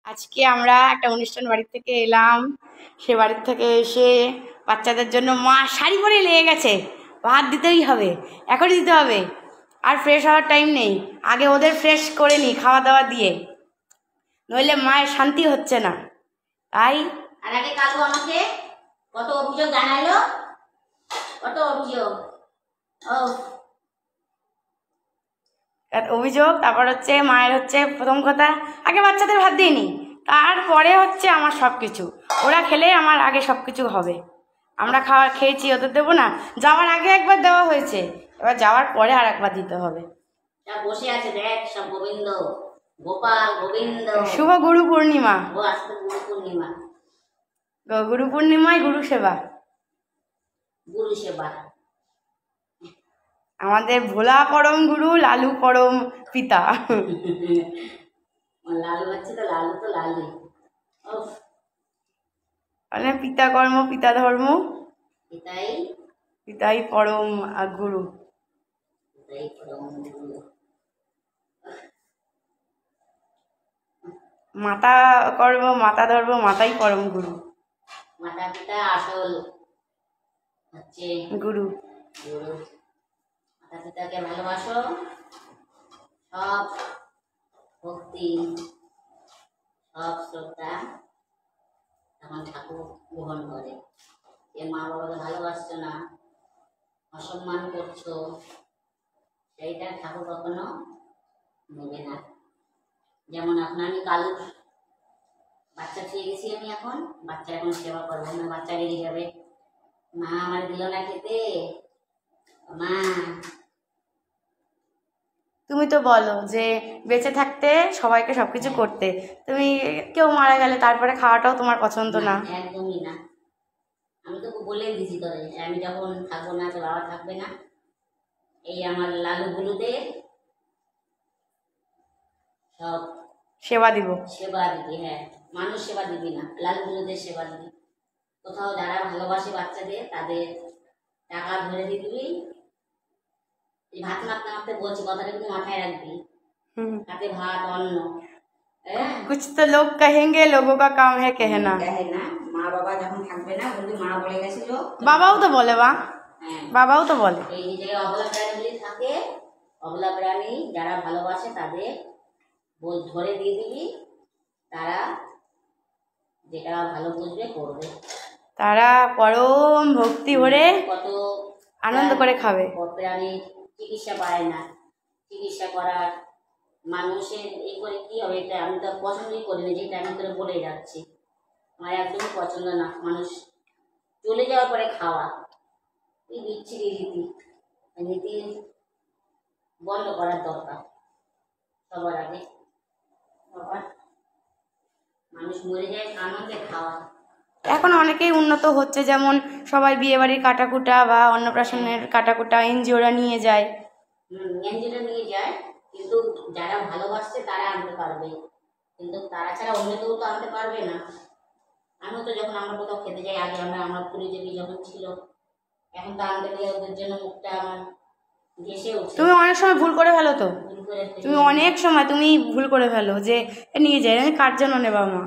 আজকে আমরা একটা অনুষ্ঠান বাড়ি থেকে এলাম। সে বাড়ির থেকে এসে বাচ্চাদের জন্য মা শাড়ি পরে লেগে গেছে, ভাত দিতেই হবে, এখনই দিতে হবে, আর ফ্রেশ হওয়ার টাইম নেই। আগে ওদের ফ্রেশ করে নিই খাওয়া দাওয়া দিয়ে, নইলে মায়ের শান্তি হচ্ছে না। তাই আর আগে কালু আমাকে কত অভিযোগ জানালো, কত অভিযোগ। অভিযোগ, তারপর হচ্ছে মায়ের হচ্ছে প্রথম কথা আগে বাচ্চাদের ভাত দিয়ে নিই, তারপরে হচ্ছে আমার সব কিছু। ওরা খেলে আমার আগে সব কিছু হবে। আমরা খেয়েছি, ওদের দেবো না? যাওয়ার আগে একবার দেওয়া হয়েছে, এবার যাওয়ার পরে আর একবার দিতে হবে। বসে আছে দেখ সব, গোবিন্দ গোপাল গোবিন্দ। শুভ গুরু পূর্ণিমা। ও আজকে গুরু পূর্ণিমা। গুরু পূর্ণিমায় গুরু সেবা, গুরু সেবা। আমাদের ভোলা পরম গুরু, লালু পরম পিতা। লালু হচ্ছে তো, লালু তো লালু। মানে পিতা কর্ম পিতা ধর্ম, পিতাই পিতাই পরম গুরু। মাতা কর্ম মাতা ধর্ম, মাতাই পরম গুরু। মাতা পিতা আসল হচ্ছে গুরু। গুরু। মাতা পিতাকে ভালোবাসো, সব ভক্তি সব শ্রদ্ধা তখন ঠাকুর গ্রহণ করে। যে মা বাবাকে ভালোবাসছো না, অসম্মান করছো, সেইটা ঠাকুর কখনো নেবে না। যেমন আপনার কালু বাচ্চা খেয়ে গেছি আমি, এখন বাচ্চা এখন সেবা করবো না, বাচ্চা রেগে যাবে, মা আমার দিল না খেতে। মা তুমি তো বলো যে বেঁচে থাকতে সবাইকে সবকিছু করতে, তুমি কেউ মারা গেলে তারপরে খাওয়াটাও তোমার পছন্দ না? একদমই না। আমি তো বলেই দিছি তোরে, আমি যখন থাকবো না, তো বাবা থাকবে না, এই আমার লালু গুলুদের সব সেবা দিব, সেবা দিবি। হ্যাঁ, মানুষ সেবা দিবি না, লালু গুলুদের সেবা দিবি। কোথাও যারা ভালোবাসে বাচ্চাদের, তাদের টাকা ধরে দিবি। এই ভাত মাখতে মাখতে বলছি, কথাটা কিন্তু মাথায় রাখবি। হাতে ভাত, অন্ন। कुछ तो लोग कहेंगे, लोगों का काम है कहना। कहना মা বাবা যখন থাকবে না, বলবি মা বলে গেছিল। বাবাও তো বলে, বা বাবাও তো বলে। এই যে অবলা প্রাণীগুলি থাকে, অবলা প্রাণী যারা ভালোবাসে তাদের ধরে দিয়ে দিবি, তারা যেটা ভালো বুঝবে করবে। তারা পরম ভক্তি ভরে কত আনন্দ করে খাবে। প্রাণীর চিকিৎসা পায় না, চিকিৎসা করার মানুষের এই করে কি হবে, এটা আমি তো পছন্দই করি না, যেটা আমি তোরে বলে যাচ্ছি। আমার একদমই পছন্দ না মানুষ চলে যাওয়ার পরে খাওয়া, এই বিচ্ছিরি রীতি, নীতি বন্ধ করার দরকার সবার আগে। মানুষ মরে যায় আনন্দে খাওয়া। এখন অনেকেই উন্নত হচ্ছে, যেমন সবাই বিয়ে বাড়ির কাটাকুটা বা অন্নপ্রাশনের কাটাকুটা এনজিওরা নিয়ে যায়। এনজিওরা নিয়ে যায়, কিন্তু যারা ভালোবাসছে তারা আনতে পারবে, কিন্তু তারা ছাড়া অন্য কেউ তো আনতে পারবে না। আমিও তো যখন আমরা কোথাও খেতে যাই, আগে আমরা পুরী দেবী যখন ছিল, এখন তো আনতে গেলে ওদের জন্য মুখটা আমার ঘেসে উঠছে। তুমি অনেক সময় ভুল করে ফেলো তো, তুমি অনেক সময় তুমি ভুল করে ফেলো যে নিয়ে যায়, কার জন্য নেবা মা?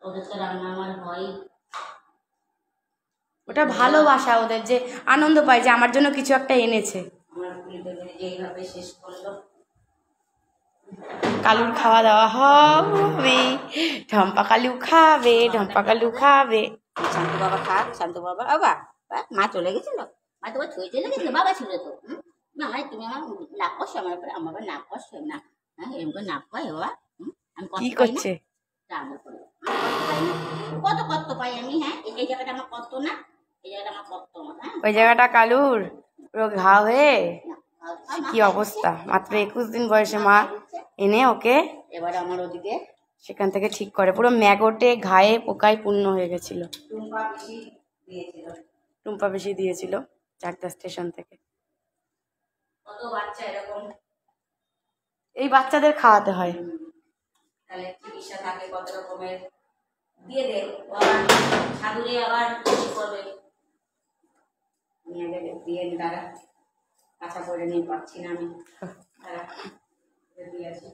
ওদের তো রান্না আমার হয়, ওটা ভালোবাসা, ওদের যে আনন্দ পায় যে আমার জন্য কিছু একটা এনেছে। যেইভাবে শেষ করলো, কালুর খাওয়া দাওয়া হবে, ঢম্পা কালু খাবে, ঢম্পা কালু খাবে। শান্তু বাবা খাক, শান্তু বাবা। বাবা মা চলে গেছিল, মা তোমার ছুঁয়ে চলে গেছিল, বাবা ছিল তো। না মানে তুমি আমার নাক কষ্ট, আমার উপরে আমার নাক কষ্ট না, হ্যাঁ এরকম করে নাক পাই বাবা। আমি কি করছে? কত কত পাই আমি। হ্যাঁ, এই জায়গাটা আমার কত না, এই জায়গাটা আমার কত আমার। হ্যাঁ, ওই জায়গাটা কালুর পুরো ঘা হয়ে কি অবস্থা। মাত্র 21 দিন বয়সে মা এনে ওকে এবার আমার ওদিকে সেখান থেকে ঠিক করে, পুরো ম্যাগটে ঘায়ে পোকায় পূর্ণ হয়ে গেছিল। টুম্পা বেশি দিয়েছিল চাকদা স্টেশন থেকে। কত বাচ্চা এরকম, এই বাচ্চাদের খাওয়াতে হয়, তাহলে চিকিৎসা থাকে কত রকমের। দিয়ে দে, আবার সাধুরে আবার বেশি করবে। নিয়ে গেলে দিয়ে দাঁড়া, কাঁচা করে নিয়ে পাচ্ছি না আমি, দাঁড়া দিয়ে আসি।